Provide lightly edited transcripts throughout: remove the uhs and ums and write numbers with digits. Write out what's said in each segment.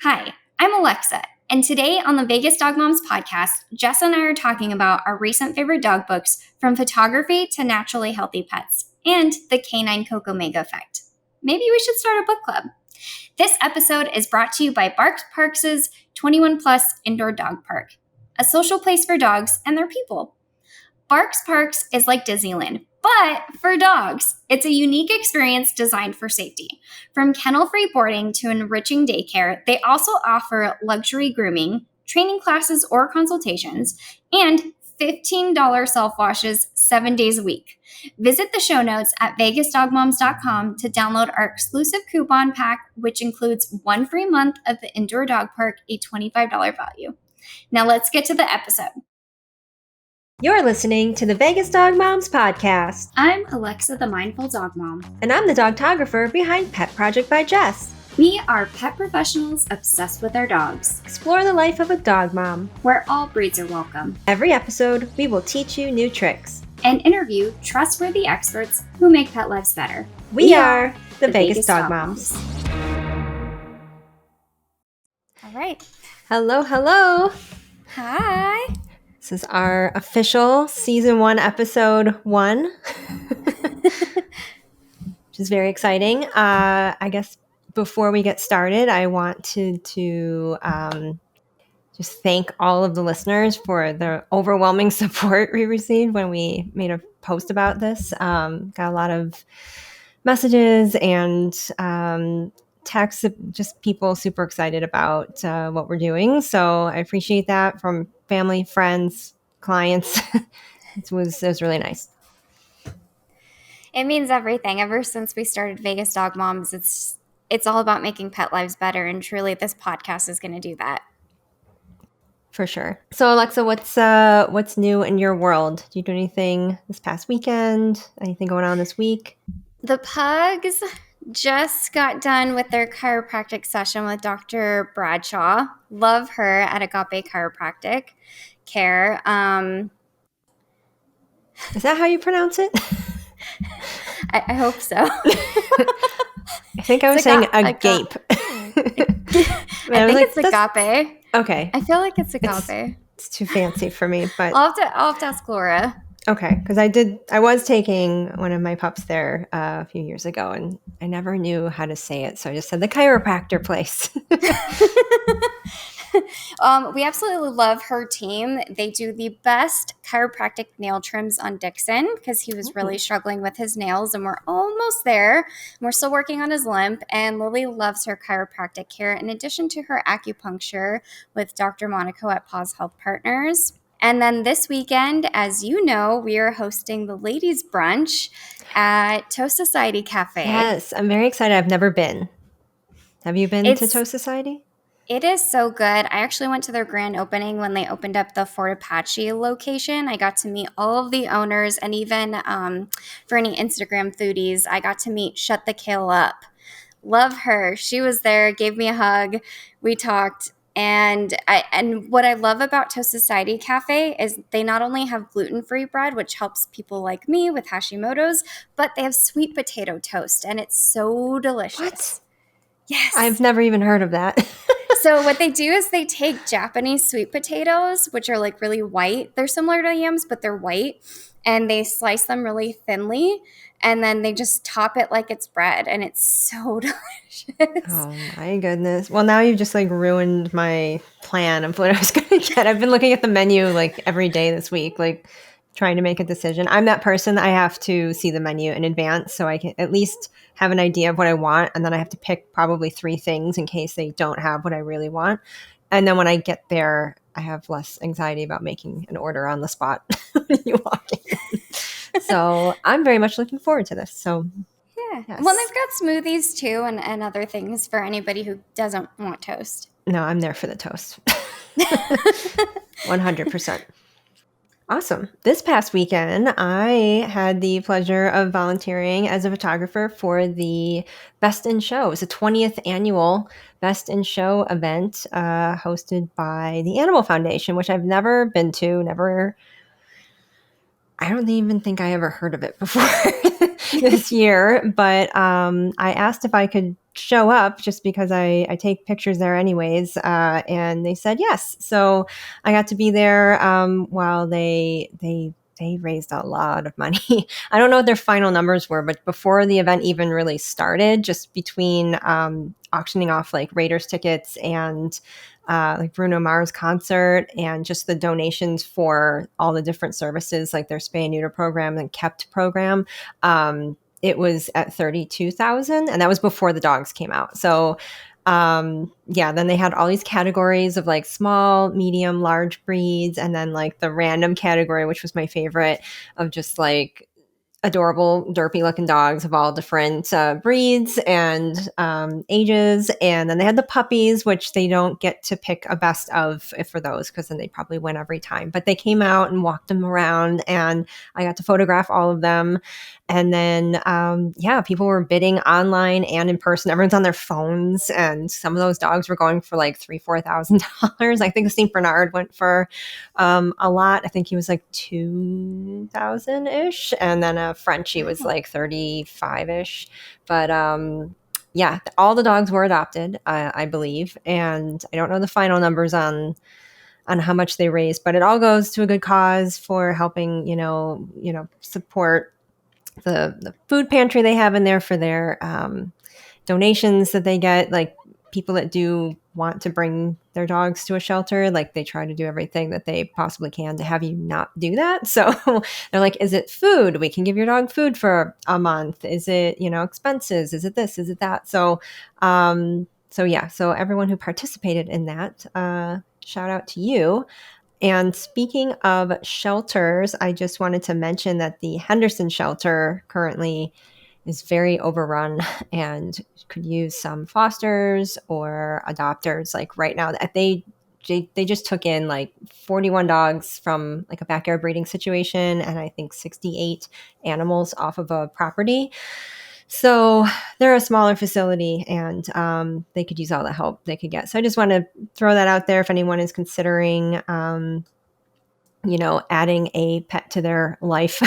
Hi, I'm Alexa, and today on the Vegas Dog Moms podcast, Jess and I are talking about our recent favorite dog books, From Photography to Naturally Healthy Pets, and the Canine Cocomega Effect. Maybe we should start a book club. This episode is brought to you by Barks Parks' 21 Plus Indoor Dog Park, a social place for dogs and their people. Barks Parks is like Disneyland, but for dogs. It's a unique experience designed for safety. From kennel-free boarding to enriching daycare, they also offer luxury grooming, training classes or consultations, and $15 self-washes 7 days a week. Visit the show notes at vegasdogmoms.com to download our exclusive coupon pack, which includes 1 free month of the Indoor Dog Park, a $25 value. Now let's get to the episode. You're listening to the Vegas Dog Moms podcast. I'm Alexa, the Mindful Dog Mom. And I'm the dogtographer behind Pet Project by Jess. We are pet professionals obsessed with our dogs. Explore the life of a dog mom, where all breeds are welcome. Every episode, we will teach you new tricks. And interview trustworthy experts who make pet lives better. We are the Vegas Dog Moms. All right. Hello, hello. Hi. This is our official season 1, episode 1, which is very exciting. I guess before we get started, I want to just thank all of the listeners for the overwhelming support we received when we made a post about this. Got a lot of messages and texts, just people super excited about what we're doing. So I appreciate that from family, friends, clients. It was really nice. It means everything. Ever since we started Vegas Dog Moms, it's all about making pet lives better, and truly this podcast is going to do that. For sure. So Alexa, what's new in your world? Did you do anything this past weekend? Anything going on this week? The pugs just got done with their chiropractic session with Dr. Bradshaw. Love her at Agape Chiropractic Care. Is that how you pronounce it? I hope so. I think I was saying agape. I think it's agape. Okay. I feel like it's agape. It's too fancy for me, but I'll have to ask Laura. Okay, because I was taking one of my pups there a few years ago, and I never knew how to say it, so I just said the chiropractor place. We absolutely love her team. They do the best chiropractic nail trims on Dixon because he was really struggling with his nails, and we're almost there. We're still working on his limp, and Lily loves her chiropractic care in addition to her acupuncture with Dr. Monaco at Paws Health Partners. And then this weekend, as you know, we are hosting the ladies' brunch at Toast Society Cafe. Yes, I'm very excited. I've never been. Have you been to Toast Society? It is so good. I actually went to their grand opening when they opened up the Fort Apache location. I got to meet all of the owners, and even for any Instagram foodies, I got to meet Shut the Kale Up. Love her. She was there, gave me a hug. We talked. And what I love about Toast Society Cafe is they not only have gluten-free bread, which helps people like me with Hashimoto's, but they have sweet potato toast, and it's so delicious. What? Yes. I've never even heard of that. So what they do is they take Japanese sweet potatoes, which are like really white. They're similar to yams, but they're white. And they slice them really thinly. And then they just top it like it's bread. And it's so delicious. Oh my goodness. Well, now you've just like ruined my plan of what I was going to get. I've been looking at the menu like every day this week, like trying to make a decision. I'm that person. I have to see the menu in advance so I can at least have an idea of what I want. And then I have to pick probably 3 things in case they don't have what I really want. And then when I get there, I have less anxiety about making an order on the spot when you walk in. So I'm very much looking forward to this. So yeah. Yes. Well, they've got smoothies too and other things for anybody who doesn't want toast. No, I'm there for the toast. 100%. Awesome. This past weekend, I had the pleasure of volunteering as a photographer for the Best in Show. It was the 20th annual Best in Show event hosted by the Animal Foundation, which I've never been to, I don't even think I ever heard of it before this year, but I asked if I could show up just because I take pictures there anyways. And they said yes. So I got to be there while they raised a lot of money. I don't know what their final numbers were, but before the event even really started, just between auctioning off like Raiders tickets and like Bruno Mars concert and just the donations for all the different services like their spay and neuter program and kept program, it was at 32,000, and that was before the dogs came out. So yeah, then they had all these categories of like small, medium, large breeds, and then like the random category, which was my favorite, of just like adorable, derpy looking dogs of all different breeds and ages. And then they had the puppies, which they don't get to pick a best of for those because then they probably win every time. But they came out and walked them around, and I got to photograph all of them. And then, yeah, people were bidding online and in person. Everyone's on their phones, and some of those dogs were going for like $3,000-$4,000. I think the Saint Bernard went for a lot. I think he was like 2,000 ish, and then a Frenchie was like 35 ish. But yeah, all the dogs were adopted, I believe, and I don't know the final numbers on how much they raised, but it all goes to a good cause for helping, support the food pantry they have in there for their donations that they get. Like people that do want to bring their dogs to a shelter, like they try to do everything that they possibly can to have you not do that. So they're like, is it food? We can give your dog food for a month. Is it, expenses? Is it this? Is it that? So, yeah. So everyone who participated in that, shout out to you. And speaking of shelters, I just wanted to mention that the Henderson shelter currently is very overrun and could use some fosters or adopters. Like right now, they just took in like 41 dogs from like a backyard breeding situation, and I think 68 animals off of a property. So they're a smaller facility, and they could use all the help they could get. So I just want to throw that out there if anyone is considering, adding a pet to their life.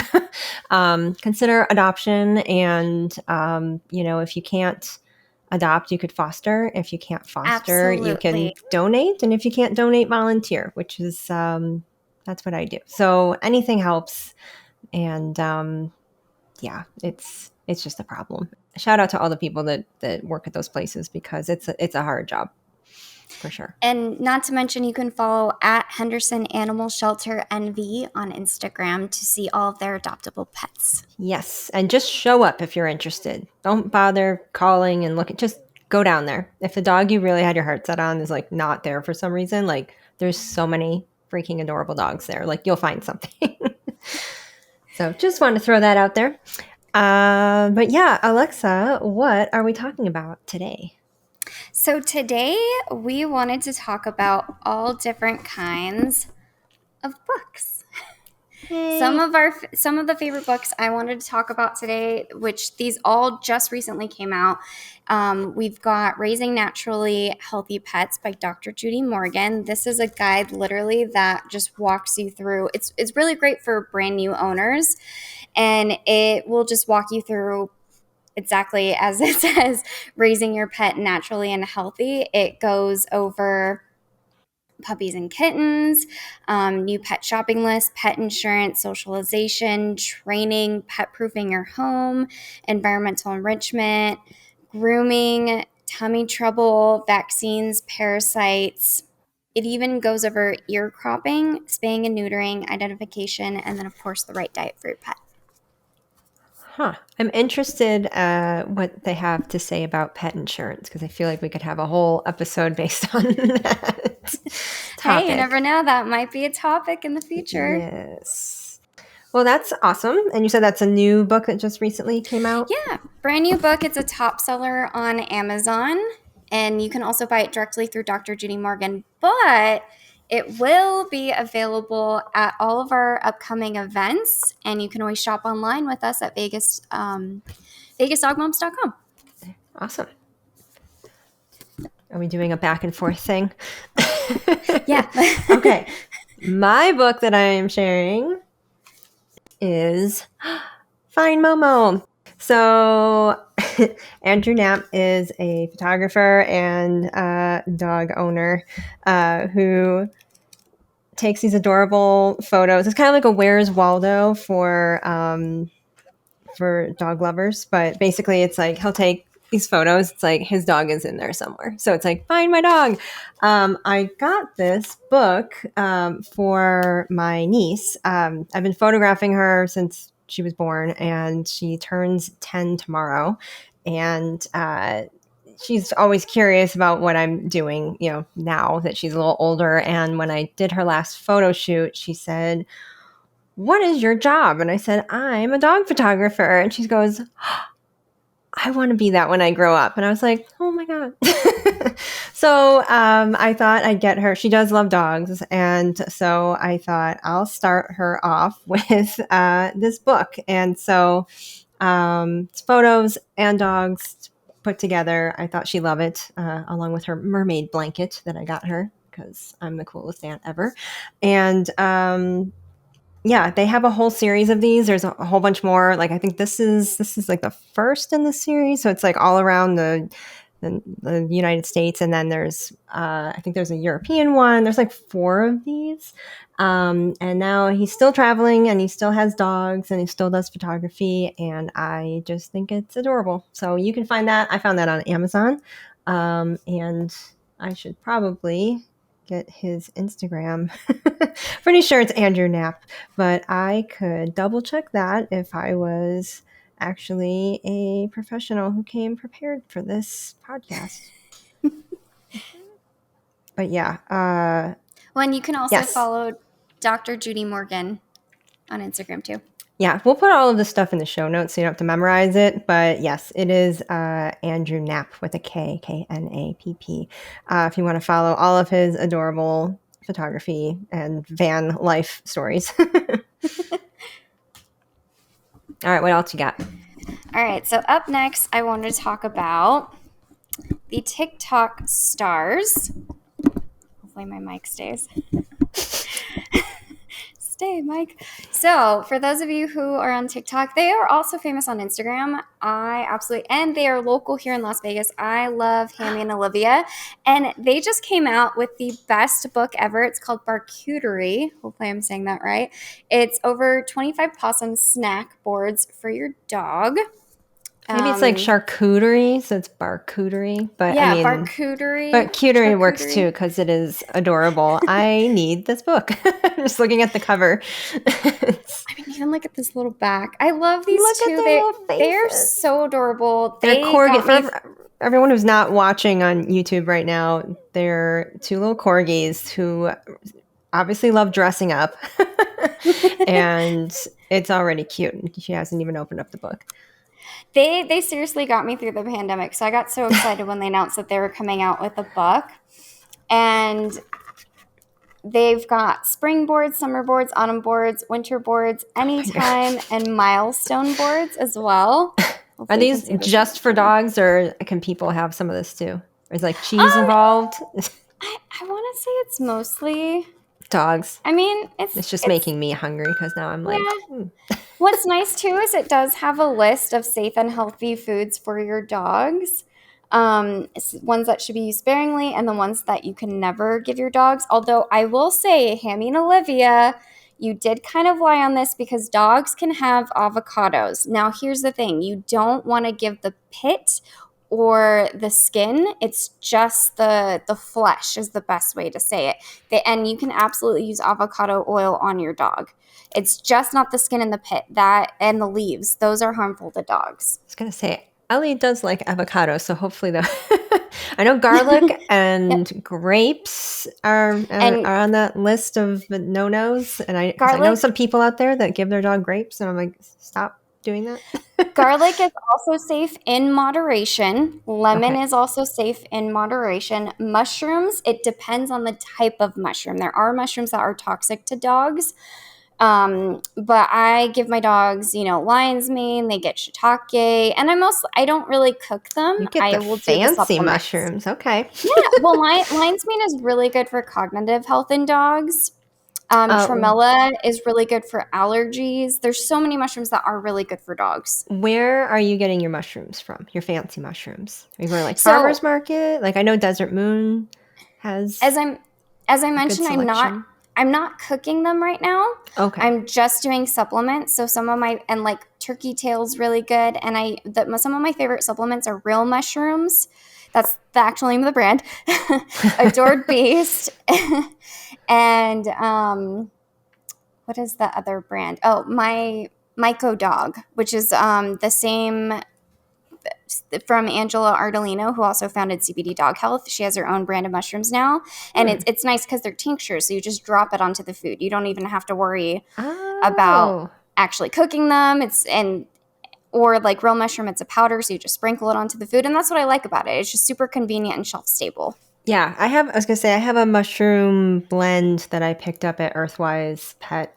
Consider adoption. And, if you can't adopt, you could foster. If you can't foster, you can donate. And if you can't donate, volunteer, which is, that's what I do. So anything helps. And yeah, it's just a problem. Shout out to all the people that work at those places because it's a hard job. For sure. And not to mention, you can follow at Henderson Animal Shelter NV on Instagram to see all of their adoptable pets. Yes. And just show up if you're interested. Don't bother calling and looking. Just go down there. If the dog you really had your heart set on is like not there for some reason, like there's so many freaking adorable dogs there. Like you'll find something. So just want to throw that out there. But yeah, Alexa, what are we talking about today? So today we wanted to talk about all different kinds of books. Hey. Some of the favorite books I wanted to talk about today, which these all just recently came out. We've got Raising Naturally Healthy Pets by Dr. Judy Morgan. This is a guide literally that just walks you through. It's really great for brand new owners, and it will just walk you through exactly as it says, raising your pet naturally and healthy. It goes over puppies and kittens, new pet shopping list, pet insurance, socialization, training, pet proofing your home, environmental enrichment, grooming, tummy trouble, vaccines, parasites. It even goes over ear cropping, spaying and neutering, identification, and then, of course, the right diet for your pet. Huh. I'm interested what they have to say about pet insurance because I feel like we could have a whole episode based on that topic. Hey, you never know. That might be a topic in the future. Yes. Well, that's awesome. And you said that's a new book that just recently came out? Yeah, brand new book. It's a top seller on Amazon, and you can also buy it directly through Dr. Judy Morgan, but it will be available at all of our upcoming events, and you can always shop online with us at VegasDogMoms.com. Awesome. Are we doing a back and forth thing? Yeah. Okay. My book that I am sharing is Find Momo. So Andrew Knapp is a photographer and dog owner who takes these adorable photos. It's kind of like a Where's Waldo for dog lovers, but basically it's like he'll take these photos. It's like his dog is in there somewhere. So it's like, find my dog. I got this book for my niece. I've been photographing her since she was born, and she turns 10 tomorrow. And she's always curious about what I'm doing, now that she's a little older. And when I did her last photo shoot, she said, "What is your job?" And I said, "I'm a dog photographer." And she goes, "I want to be that when I grow up." And I was like, oh my God. So I thought I'd get her. She does love dogs. And so I thought I'll start her off with this book. And so it's photos and dogs put together. I thought she'd love it, along with her mermaid blanket that I got her because I'm the coolest aunt ever. And yeah, they have a whole series of these. There's a whole bunch more. Like I think this is like the first in the series, so it's like all around the United States, and then there's I think there's a European one. There's like 4 of these, and now he's still traveling, and he still has dogs, and he still does photography, and I just think it's adorable. So you can find that. I found that on Amazon, and I should probably get his Instagram. Pretty sure it's Andrew Knapp, but I could double check that if I was actually a professional who came prepared for this podcast. But yeah. Well, and you can also yes. follow Dr. Judy Morgan on Instagram too. Yeah, we'll put all of this stuff in the show notes so you don't have to memorize it. But yes, it is Andrew Knapp with a K, Knapp. If you want to follow all of his adorable photography and van life stories. All right, what else you got? All right, so up next, I wanted to talk about the TikTok stars. Hopefully my mic stays. Stay, Mike. So, for those of you who are on TikTok, they are also famous on Instagram. And they are local here in Las Vegas. I love Hammy and Olivia, and they just came out with the best book ever. It's called Barcuterie. Hopefully, I'm saying that right. It's over 25 possum snack boards for your dog. Maybe it's like charcuterie, so it's barcuterie. But yeah, I mean, barcuterie. But cuterie works too because it is adorable. I need this book. I'm just looking at the cover. I mean, even look at this little back. I love these two. They're so adorable. They're corgi. For everyone who's not watching on YouTube right now, they're 2 little corgis who obviously love dressing up. And it's already cute. She hasn't even opened up the book. They seriously got me through the pandemic. So I got so excited when they announced that they were coming out with a book. And they've got spring boards, summer boards, autumn boards, winter boards, anytime, and milestone boards as well. Are these just for dogs, or can people have some of this too? Is like cheese involved? I want to say it's mostly dogs. I mean, it's just making me hungry because now I'm like. Yeah. What's nice too is it does have a list of safe and healthy foods for your dogs. Ones that should be used sparingly and the ones that you can never give your dogs. Although I will say, Hammy and Olivia, you did kind of lie on this because dogs can have avocados. Now, here's the thing. You don't want to give the pit or the skin. It's just the flesh is the best way to say it. And you can absolutely use avocado oil on your dog. It's just not the skin and the pit and the leaves. Those are harmful to dogs. I was going to say, Ellie does like avocado, so hopefully I know garlic and grapes are on that list of no-nos. And I know some people out there that give their dog grapes, and I'm like, stop doing that. Garlic is also safe in moderation. Lemon is also safe in moderation. Mushrooms, it depends on the type of mushroom. There are mushrooms that are toxic to dogs. But I give my dogs, lion's mane, they get shiitake, and I don't really cook them. You get the fancy mushrooms. Okay. Yeah. Well, lion's mane is really good for cognitive health in dogs. Tremella is really good for allergies. There's so many mushrooms that are really good for dogs. Where are you getting your mushrooms from? Your fancy mushrooms? Are you going like So farmer's market? Like I know Desert Moon has as I'm as I a good mentioned, selection. I'm not cooking them right now. Okay. I'm just doing supplements. So some of my and like turkey tail's really good, and some of my favorite supplements are real mushrooms. That's the actual name of the brand. Adored Beast, and what is the other brand? Oh, my Myco Dog, which is the same from Angela Ardolino, who also founded CBD Dog Health. She has her own brand of mushrooms now, and it's nice because they're tinctures, so you just drop it onto the food. You don't even have to worry about Oh. actually cooking them. Or like real mushroom, it's a powder, so you just sprinkle it onto the food, and that's what I like about it. It's just super convenient and shelf stable. Yeah, I was gonna say I have a mushroom blend that I picked up at Earthwise Pet.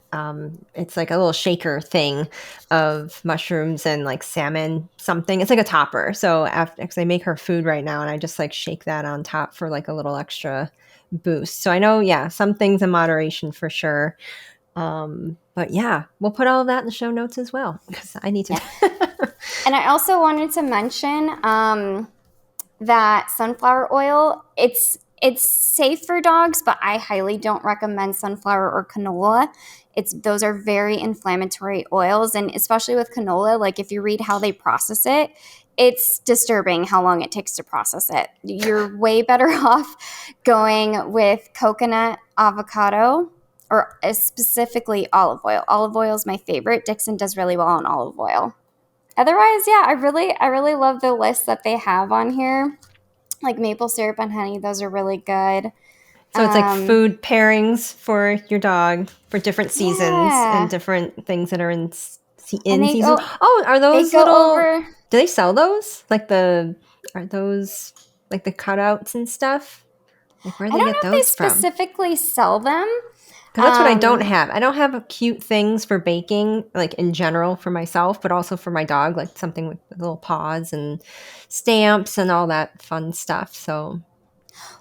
It's like a little shaker thing of mushrooms and like salmon something. It's like a topper. So after, because I make her food right now, and I just like shake that on top for like a little extra boost. So I know, yeah, some things in moderation for sure. But yeah, we'll put all of that in the show notes as well because I need to. And I also wanted to mention that sunflower oil, it's safe for dogs, but I highly don't recommend sunflower or canola. Those are very inflammatory oils, and especially with canola, like if you read how they process it, it's disturbing how long it takes to process it. You're way better off going with coconut, avocado, or specifically olive oil. Olive oil is my favorite. Dixon does really well on olive oil. Otherwise, yeah, I really love the list that they have on here. Like maple syrup and honey, those are really good. So it's like Um, food pairings for your dog for different seasons and yeah, different things that are and in season. Oh, are they those go little? over. Do they sell those? Are those like the cutouts and stuff? Like where do I they don't know get if they those from? specifically sell them. Because that's what I don't Um, have. I don't have cute things for baking, like in general for myself, but also for my dog, like something with little paws and stamps and all that fun stuff. So,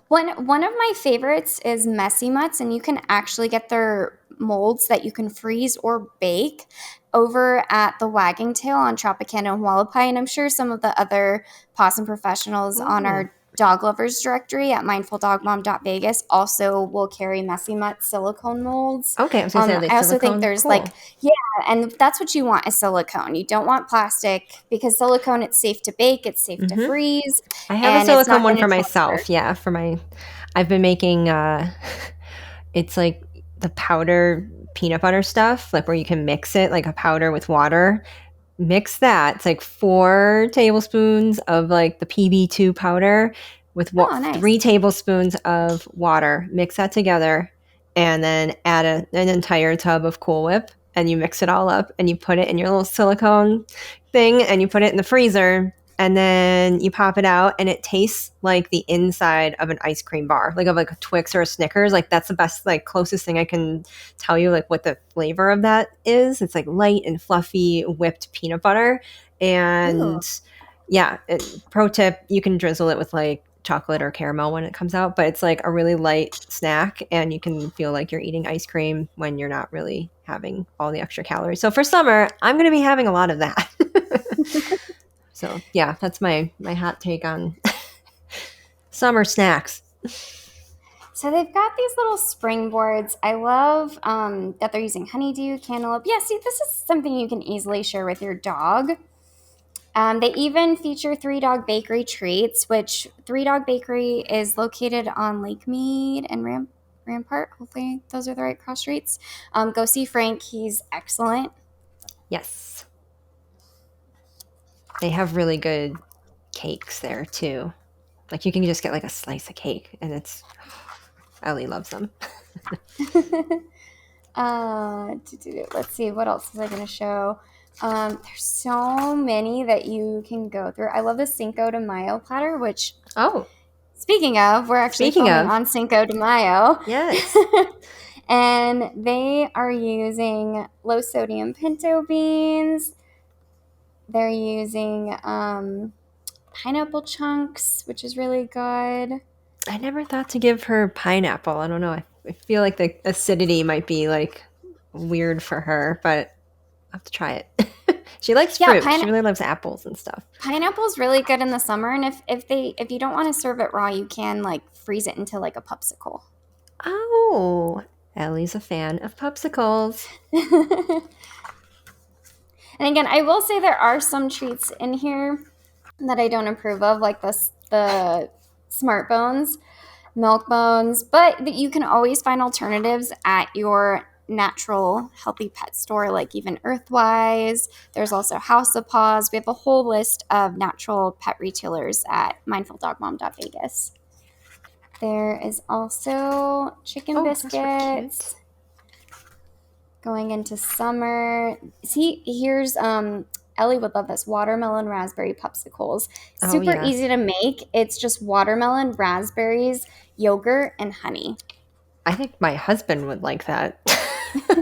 one of my favorites is Messy Mutts, and you can actually get their molds that you can freeze or bake over at the Wagging Tail on Tropicana and Hualapai. And I'm sure some of the other possum professionals on ooh. our dog lovers directory at mindfuldogmom.vegas also will carry Messy Mutt silicone molds. Okay, I was gonna say, are they I also think silicone? there's like, Cool. yeah, and that's what you want is silicone. You don't want plastic because silicone, it's safe to bake, it's safe to Mm-hmm. freeze, I have a and it's silicone not one going to for transfer. myself. Yeah, I've been making it's like the powder peanut butter stuff, like where you can mix it like a powder with water. Mix that. It's like 4 tablespoons of like the PB2 powder with Oh, 3 tablespoons of water. Mix that together and then add an entire tub of Cool Whip and you mix it all up and you put it in your little silicone thing and you put it in the freezer and then you pop it out and it tastes like the inside of an ice cream bar, like of like a Twix or a Snickers. Like that's the best, like closest thing I can tell you like what the flavor of that is. It's like light and fluffy whipped peanut butter. Ooh. And yeah, pro tip, you can drizzle it with like chocolate or caramel when it comes out, but it's like a really light snack and you can feel like you're eating ice cream when you're not really having all the extra calories. So for summer, I'm going to be having a lot of that. So yeah, that's my hot take on summer snacks. So they've got these little springboards. I love that they're using honeydew, cantaloupe. Yeah, see, this is something you can easily share with your dog. They even feature Three Dog Bakery treats, which Three Dog Bakery is located on Lake Mead and Rampart. Hopefully, those are the right cross streets. Go see Frank; he's excellent. Yes. They have really good cakes there too. Like you can just get like a slice of cake and it's Ellie loves them. Let's see, what else was I going to show? There's so many that you can go through. I love the Cinco de Mayo platter, which, Oh, speaking of, we're actually speaking filming of, on Cinco de Mayo. yes. And they are using low sodium pinto beans. They're using pineapple chunks, which is really good. I never thought to give her pineapple. I don't know. I feel like the acidity might be like weird for her, but I'll have to try it. She likes Yeah, fruit. She really loves apples and stuff. pineapple's really good in the summer, and if you don't want to serve it raw, you can like freeze it into like a popsicle. Oh, Ellie's a fan of popsicles. And again, I will say there are some treats in here that I don't approve of, like the Smart Bones, Milk Bones, but you can always find alternatives at your natural healthy pet store, like even Earthwise. There's also House of Paws. We have a whole list of natural pet retailers at mindfuldogmom.vegas. There is also chicken biscuits. Going into summer. See, here's Ellie would love this watermelon raspberry popsicles. Super easy to make. It's just watermelon, raspberries, yogurt, and honey. I think my husband would like that. All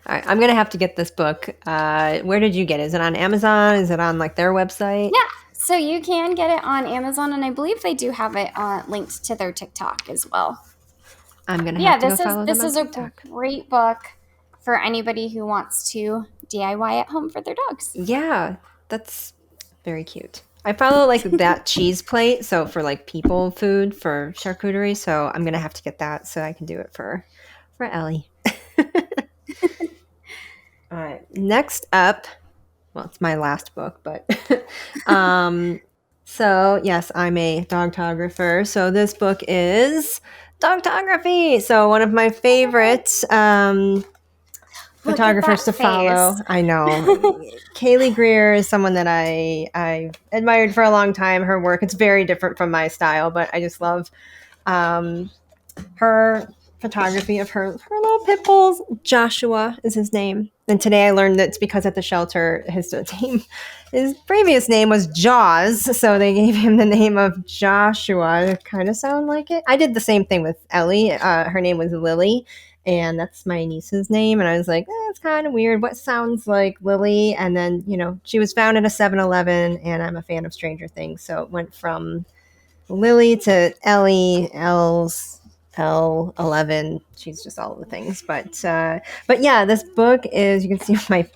right, I'm gonna have to get this book. Where did you get it? Is it on Amazon? Is it on like their website? Yeah, so you can get it on Amazon, and I believe they do have it linked to their TikTok as well. I'm gonna have to go follow them on this is TikTok. A great book for anybody who wants to DIY at home for their dogs. Yeah, that's very cute. I follow like that cheese plate, so for like people food for charcuterie. So I'm gonna have to get that so I can do it for Ellie. All right. Next up, well, it's my last book, but so yes, I'm a dogtographer. So this book is Dogtography. So one of my favorite photographers to follow. I know. Kaylee Greer is someone that I admired for a long time. Her work, it's very different from my style, but I just love her photography of her little pit bulls. Joshua is his name. And today I learned that it's because at the shelter, his previous name was Jaws. So they gave him the name of Joshua to kind of sound like it. I did the same thing with Ellie. Her name was Lily. And that's my niece's name. And I was like, it's kind of weird. What sounds like Lily? And then, she was found at a 7-Eleven, and I'm a fan of Stranger Things. So it went from Lily to Ellie, L11. She's just all of the things. But yeah, this book is, you can see my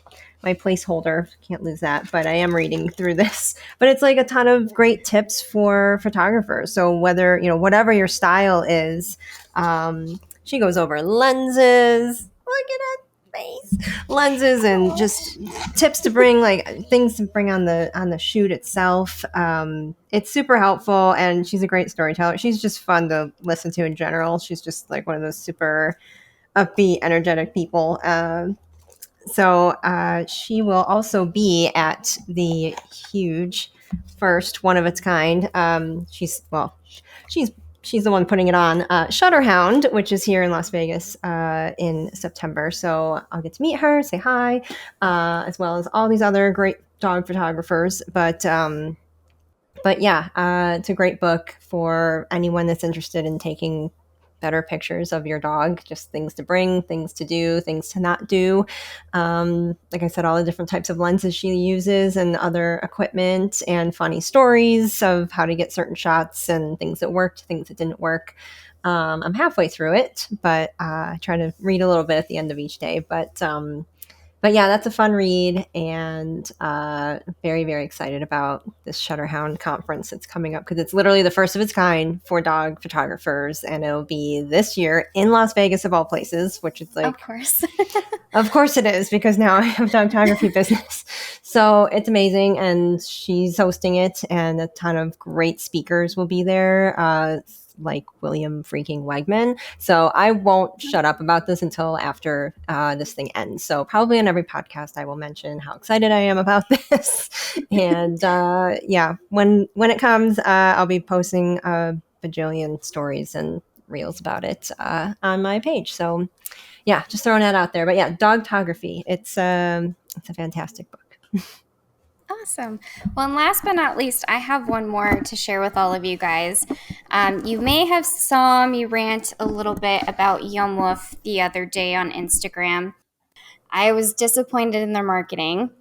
placeholder. Can't lose that. But I am reading through this. But it's like a ton of great tips for photographers. So whether, whatever your style is, she goes over lenses. Look at that face. Lenses and just tips to bring, like things to bring on the shoot itself. It's super helpful, and she's a great storyteller. She's just fun to listen to in general. She's just like one of those super upbeat, energetic people. So she will also be at the huge first one of its kind. She's the one putting it on. Shutterhound, which is here in Las Vegas in September. So I'll get to meet her, say hi, as well as all these other great dog photographers. But yeah, it's a great book for anyone that's interested in taking better pictures of your dog, just things to bring, things to do, things to not do. Like I said, all the different types of lenses she uses and other equipment, and funny stories of how to get certain shots and things that worked, things that didn't work. I'm halfway through it, but I try to read a little bit at the end of each day. But yeah, that's a fun read, and very, very excited about this Shutterhound conference that's coming up, because it's literally the first of its kind for dog photographers, and it'll be this year in Las Vegas of all places, which is like, of course. Of course it is, because now I have dogtography business. So it's amazing, and she's hosting it, and a ton of great speakers will be there. Like William freaking Wegman. So I won't shut up about this until after this thing ends. So probably on every podcast I will mention how excited I am about this. And yeah, when it comes, I'll be posting a bajillion stories and reels about it on my page. So yeah, just throwing that out there. But yeah, Dogtography. It's a fantastic book. Awesome. Well, and last but not least, I have one more to share with all of you guys. You may have saw me rant a little bit about Yum Woof the other day on Instagram. I was disappointed in their marketing.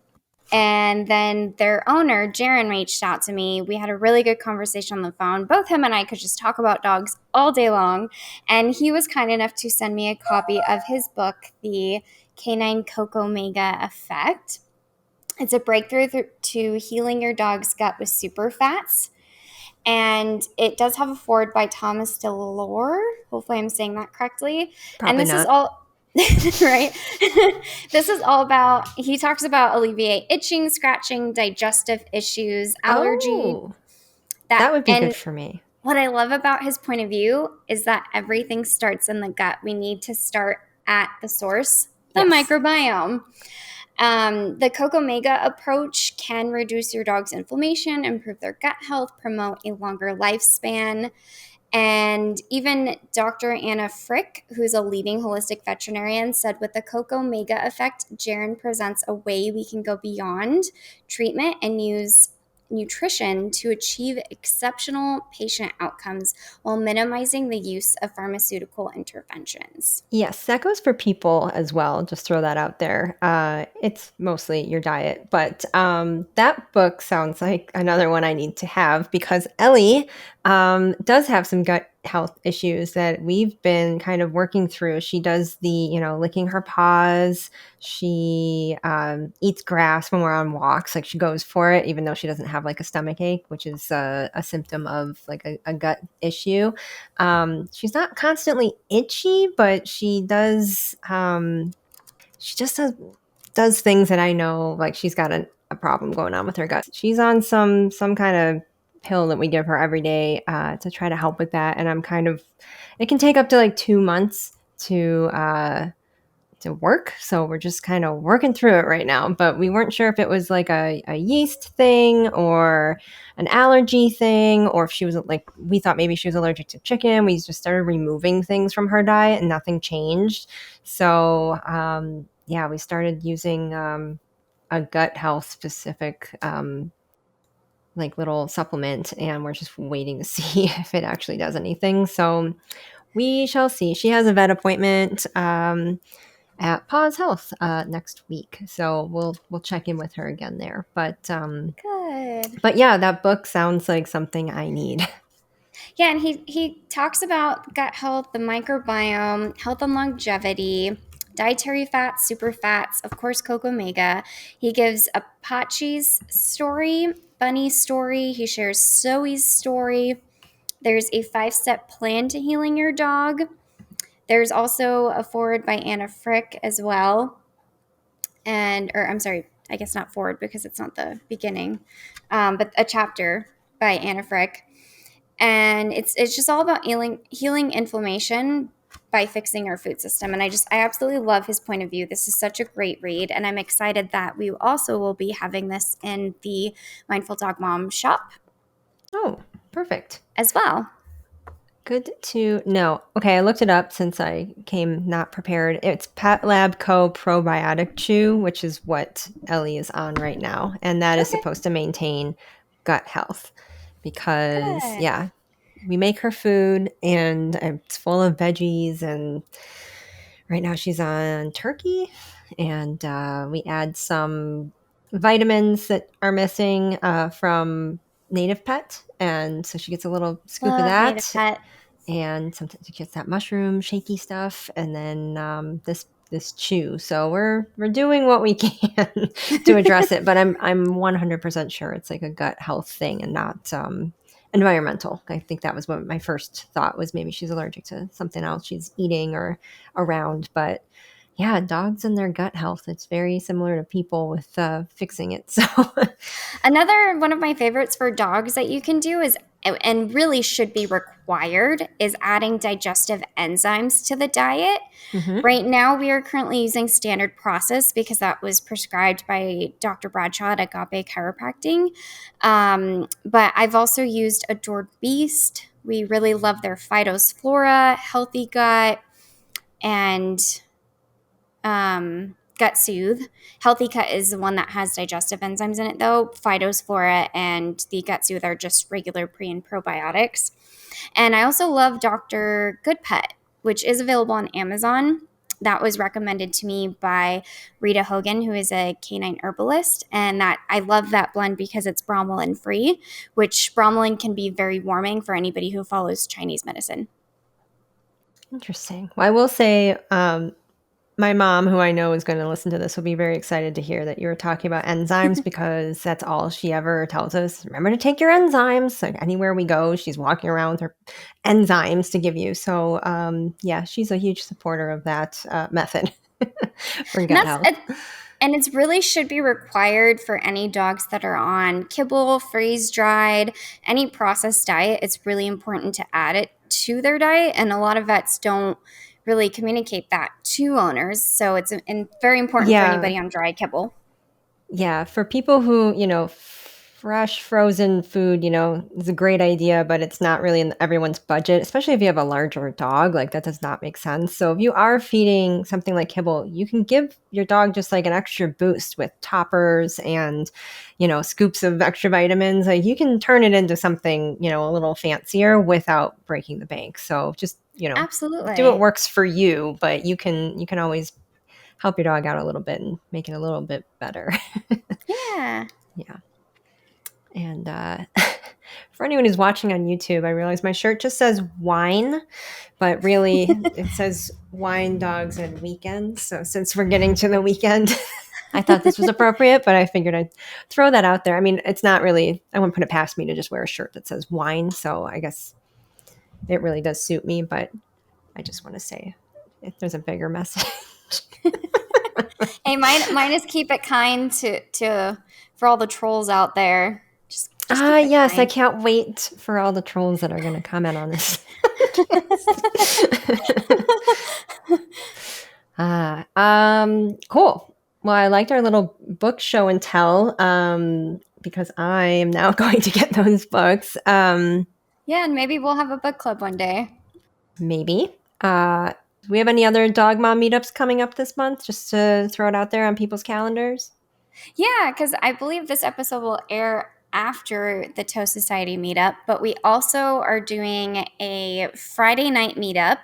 And then their owner, Jaron, reached out to me. We had a really good conversation on the phone. Both him and I could just talk about dogs all day long. And he was kind enough to send me a copy of his book, The Canine Coco-Mega Effect. It's a breakthrough to healing your dog's gut with super fats. And it does have a foreword by Thomas DeLore. Hopefully I'm saying that correctly. Probably And this not. is all right. This is all about, he talks about alleviate itching, scratching, digestive issues, allergy. Oh, that would be and good for me. what I love about his point of view is that everything starts in the gut. We need to start at the source, the Yes. microbiome. The Coco-Mega approach can reduce your dog's inflammation, improve their gut health, promote a longer lifespan. And even Dr. Anna Frick, who's a leading holistic veterinarian, said with the Coco-Mega effect, Jaron presents a way we can go beyond treatment and use nutrition to achieve exceptional patient outcomes while minimizing the use of pharmaceutical interventions. Yes, that goes for people as well. Just throw that out there. It's mostly your diet, but that book sounds like another one I need to have because Ellie does have some gut health issues that we've been kind of working through. She does the, licking her paws. She eats grass when we're on walks. Like she goes for it, even though she doesn't have like a stomach ache, which is a symptom of like a gut issue. She's not constantly itchy, but she does. She just does things that I know, like she's got a problem going on with her gut. She's on some kind of pill that we give her every day to try to help with that, and I'm kind of. It can take up to like 2 months to work. So we're just kind of working through it right now. But we weren't sure if it was like a yeast thing or an allergy thing, or if she was like, we thought maybe she was allergic to chicken. We just started removing things from her diet and nothing changed. So, yeah, we started using a gut health specific like little supplement, and we're just waiting to see if it actually does anything. So we shall see. She has a vet appointment at Paws Health next week, so we'll check in with her again there. Good. But yeah, that book sounds like something I need. Yeah, and he talks about gut health, the microbiome, health and longevity, dietary fats, super fats, of course, Coco-Mega. He gives Apache's story, Bunny's story. He shares Zoe's story. There's a 5-step plan to healing your dog. There's also a foreword by Anna Frick as well. Or I'm sorry, I guess not forward because it's not the beginning, but a chapter by Anna Frick. And it's just all about healing inflammation by fixing our food system. And I absolutely love his point of view. This is such a great read, and I'm excited that we also will be having this in the Mindful Dog Mom shop Oh, perfect. as well. Good to know. Okay, I looked it up since I came not prepared. It's Pet Lab Co. Probiotic Chew, which is what Ellie is on right now. And that is supposed to maintain gut health because, Good. yeah, we make her food and it's full of veggies. And right now she's on turkey. And we add some vitamins that are missing from Native Pet. And so she gets a little scoop of Love Native that. Pet. And sometimes it gets that mushroom shaky stuff, and then this chew. So we're doing what we can to address it, but I'm 100% sure it's like a gut health thing and not environmental. I think that was what my first thought was. Maybe she's allergic to something else she's eating or around, but yeah, dogs and their gut health, it's very similar to people with fixing it. So Another one of my favorites for dogs that you can do is, and really should be required, is adding digestive enzymes to the diet. Mhm. Right now, we are currently using standard process because that was prescribed by Dr. Bradshaw at Agape Chiropractic. But I've also used Adored Beast. We really love their Phytosflora, Healthy Gut, and Gut Soothe. Healthy Gut is the one that has digestive enzymes in it, though. Phytosflora and the Gut Soothe are just regular pre and probiotics. And I also love Dr. Good Pet, which is available on Amazon. that was recommended to me by Rita Hogan, who is a canine herbalist. And that I love that blend because it's bromelain free, which bromelain can be very warming for anybody who follows Chinese medicine. Interesting. Well, I will say, my mom, who I know is going to listen to this, will be very excited to hear that you were talking about enzymes because that's all she ever tells us. Remember to take your enzymes. Like anywhere we go, she's walking around with her enzymes to give you. So, yeah, she's a huge supporter of that method for gut health. And it's really should be required for any dogs that are on kibble, freeze-dried, any processed diet. It's really important to add it to their diet, and a lot of vets don't really communicate that to owners. So it's very important for anybody on dry kibble. Yeah, for people who, fresh frozen food, is a great idea, but it's not really in everyone's budget, especially if you have a larger dog. Like that does not make sense. So if you are feeding something like kibble, you can give your dog just like an extra boost with toppers and, scoops of extra vitamins. Like you can turn it into something, a little fancier without breaking the bank. So just, absolutely do what works for you, but you can always help your dog out a little bit and make it a little bit better. Yeah. Yeah. And for anyone who's watching on YouTube, I realize my shirt just says wine, but really it says wine, dogs, and weekends. So since we're getting to the weekend, I thought this was appropriate, but I figured I'd throw that out there. I mean, it's not really, I wouldn't put it past me to just wear a shirt that says wine. So I guess it really does suit me, but I just want to say if there's a bigger message. Hey, mine is keep it kind to for all the trolls out there. Just yes, kind. I can't wait for all the trolls that are going to comment on this. Cool. Well, I liked our little book show and tell because I am now going to get those books. Yeah, and maybe we'll have a book club one day. Maybe. Do we have any other Dog Mom meetups coming up this month, just to throw it out there on people's calendars? Yeah, because I believe this episode will air after the Toe Society meetup, but we also are doing a Friday night meetup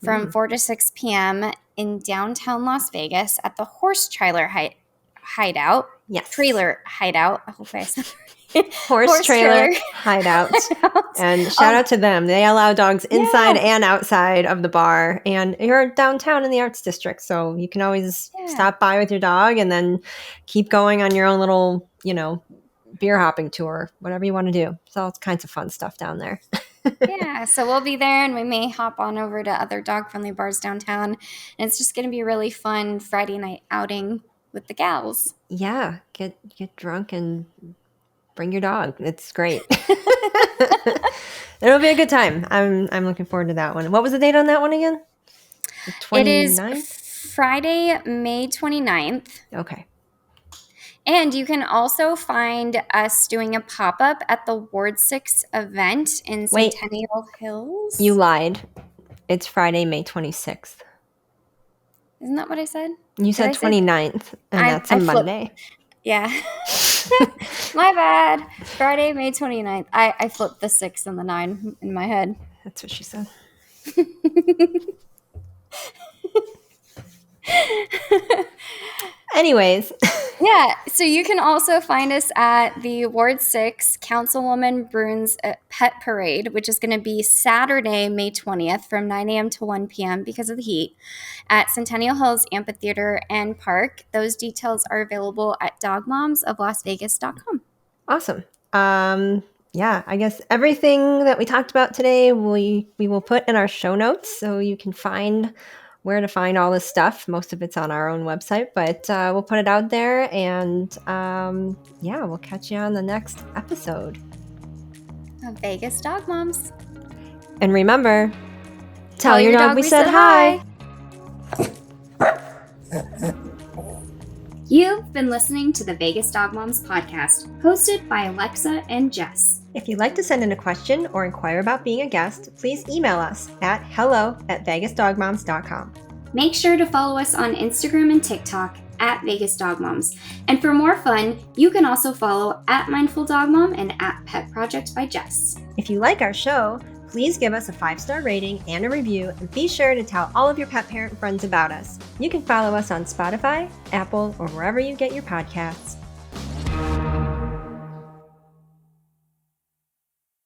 from 4 to 6 p.m. in downtown Las Vegas at the Horse Trailer Hideout. Yes. Trailer Hideout. I hope I said Horse Trailer Hideout. And shout out to them. They allow dogs inside and outside of the bar. And you're downtown in the Arts District, so you can always stop by with your dog and then keep going on your own little, beer hopping tour, whatever you want to do. So all kinds of fun stuff down there. Yeah, so we'll be there and we may hop on over to other dog-friendly bars downtown. And it's just going to be a really fun Friday night outing with the gals. Yeah, get drunk and bring your dog. It's great. It'll be a good time. I'm looking forward to that one. What was the date on that one again? The 29th? It is Friday, May 29th. Okay. And you can also find us doing a pop-up at the Ward 6 event in Centennial Hills. You lied. It's Friday, May 26th. Isn't that what I said? You said 29th, and that's a Monday. Yeah. My bad. Friday, May 29th. I flipped the 6 and the 9 in my head. That's what she said. Anyways. Yeah, so you can also find us at the Ward 6 Councilwoman Bruins Pet Parade, which is going to be Saturday, May 20th from 9 a.m. to 1 p.m. because of the heat at Centennial Hills Amphitheater and Park. Those details are available at dogmomsoflasvegas.com. Awesome. Yeah, I guess everything that we talked about today, we will put in our show notes so you can find where to find all this stuff. Most of it's on our own website, but we'll put it out there, and we'll catch you on the next episode of Vegas Dog Moms. And remember, tell your dog we said hi. You've been listening to the Vegas Dog Moms podcast, hosted by Alexa and Jess. If you'd like to send in a question or inquire about being a guest, please email us at hello@vegasdogmoms.com. Make sure to follow us on Instagram and TikTok at Vegas Dog Moms. And for more fun, you can also follow at Mindful Dog Mom and at Pet Project by Jess. If you like our show, Please give us a 5-star rating and a review, and be sure to tell all of your pet parent friends about us. You can follow us on Spotify, Apple, or wherever you get your podcasts.